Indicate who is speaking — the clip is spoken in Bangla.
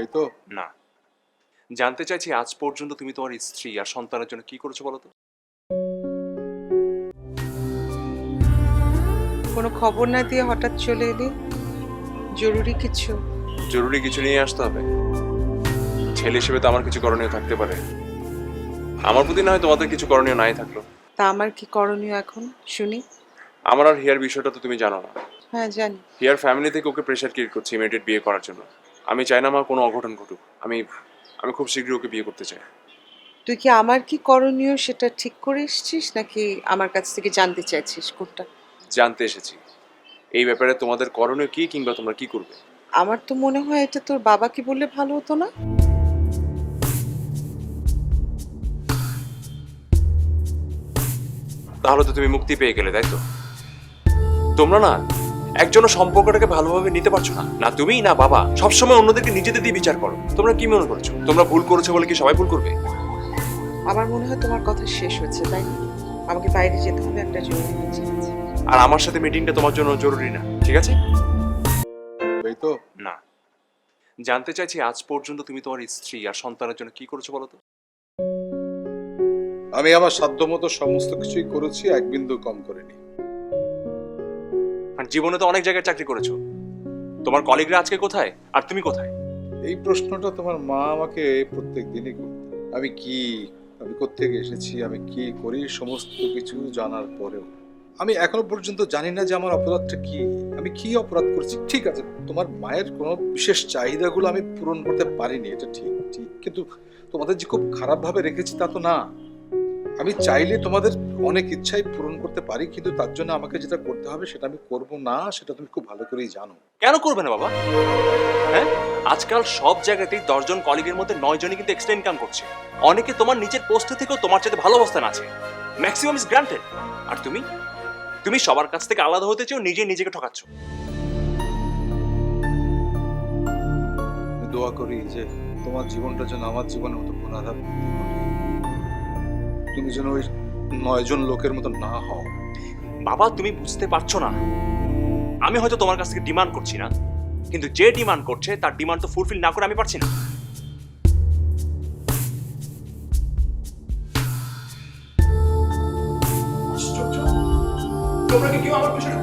Speaker 1: এই তো।
Speaker 2: না, জানতে চাইছি আজ পর্যন্ত তুমি তোমার স্ত্রী আর সন্তানের জন্য কি করেছো বলো তো?
Speaker 3: কোনো খবর না দিয়ে হঠাৎ চলে এলি? জরুরি কিছু?
Speaker 2: জরুরি কিছু নিয়ে আসতে হবে। ছেলে হিসেবে তো আমার কিছু করণীয় থাকতে পারে। আমার প্রতি না হয় তোমাদের কিছু করণীয় নাই থাকলো।
Speaker 3: তা আমার কি করণীয় এখন শুনি?
Speaker 2: আমার আর হিয়ার বিষয়টা তো তুমি জানো না।
Speaker 3: হ্যাঁ জানি।
Speaker 2: হিয়ার ফ্যামিলি থেকে ওকে প্রেশার ক্রিয়েট করছে ইমিডিয়েট বিয়ে করার জন্য। আমি চাই না আমার কোনো অঘটন ঘটুক। আমি আমি খুব শীঘ্রই ওকে বিয়ে করতে চাই।
Speaker 3: তুই কি আমার কি করণীয় সেটা ঠিক করে এসেছিস নাকি আমার কাছ থেকে জানতে চাইছিস কোনটা?
Speaker 2: জানতে এসেছি এই ব্যাপারে তোমাদের করণীয় কি, কিংবা তোমরা কি করবে।
Speaker 3: আমার তো মনে হয় এটা তোর বাবাকে বললে ভালো হতো না?
Speaker 2: তাহলে তো তুমি মুক্তি পেয়ে গেলে, তাই তো? তোমরা না একজনও সম্পর্কটাকে ভালোভাবে নিতে পারছো না, না তুমি না বাবা। সবসময় অন্যদেরকে নিজেদের দিয়ে বিচার করো। তোমরা কি মনে করছো তোমরা ভুল করেছো বলে কি সবাই ভুল করবে?
Speaker 3: আমার মনে হয় তোমার কথা শেষ হচ্ছে, তাই না? আমাকে বাইরে যেতে হবে, একটা জরুরি মিটিং আছে।
Speaker 2: আর আমার সাথে মিটিংটা তোমার জন্য জরুরি না, ঠিক আছে?
Speaker 1: এই তো।
Speaker 2: না, জানতে চাইছি আজ পর্যন্ত তুমি তোমার স্ত্রী আর সন্তানের জন্য কি করেছো বলো তো?
Speaker 1: আমি আমার সাধ্যমতো সমস্ত কিছুই করেছি, এক বিন্দু কম করিনি।
Speaker 2: আর জীবনে তো অনেক জায়গায় চাকরি করেছো। তোমার কলিগরা আজকে কোথায় আর তুমি কোথায়?
Speaker 1: এই প্রশ্নটা তোমার মা আমাকে প্রত্যেক দিনই করত। আমি কোত্থেকে এসেছি, আমি কি করি, সমস্ত কিছু জানার পরেও আমি এখনো পর্যন্ত জানি না যে আমার অপরাধটা কি। আমি কি অপরাধ করছি? ঠিক আছে, তোমার মায়ের কোনো বিশেষ চাহিদাগুলো আমি পূরণ করতে পারিনি, এটা ঠিক ঠিক কিন্তু তোমাদের যে খুব খারাপ ভাবে রেখেছি তা তো না। আমি চাইলে তোমাদের অনেক ইচ্ছাই পূরণ করতে পারি, কিন্তু তার জন্য আমাকে যেটা করতে হবে সেটা আমি করব না, সেটা তুমি খুব ভালো করেই জানো।
Speaker 2: কেন করবে না বাবা? হ্যাঁ, আজকাল সব জায়গাতেই 10 জন কলিগের মধ্যে 9 জনই কিন্তু এক্সট্রা ইনকাম করছে। অনেকে তোমার নিজের পোস্টে থেকেও তোমার চাইতে ভালো অবস্থান আছে। Maximum is granted. আর তুমি তুমি সবার কাছ থেকে আলাদা হতে চাও, নিজে নিজেকে ঠকাচ্ছ।
Speaker 1: আমি দোয়া করি যে তোমার জীবনটা যেন আমার জীবনের মতো পুনরাবৃত্তি ঘটে। তুমি যেন ওই 9 জন লোকের মতো না হও।
Speaker 2: বাবা, তুমি বুঝতে পারছো না। আমি হয়তো তোমার কাছ থেকে ডিমান্ড করছি না, কিন্তু যে ডিমান্ড করছে তার ডিমান্ড তো ফুলফিল না করে আমি পারছি না। তোমরা কি কেউ আমার বিষয়ে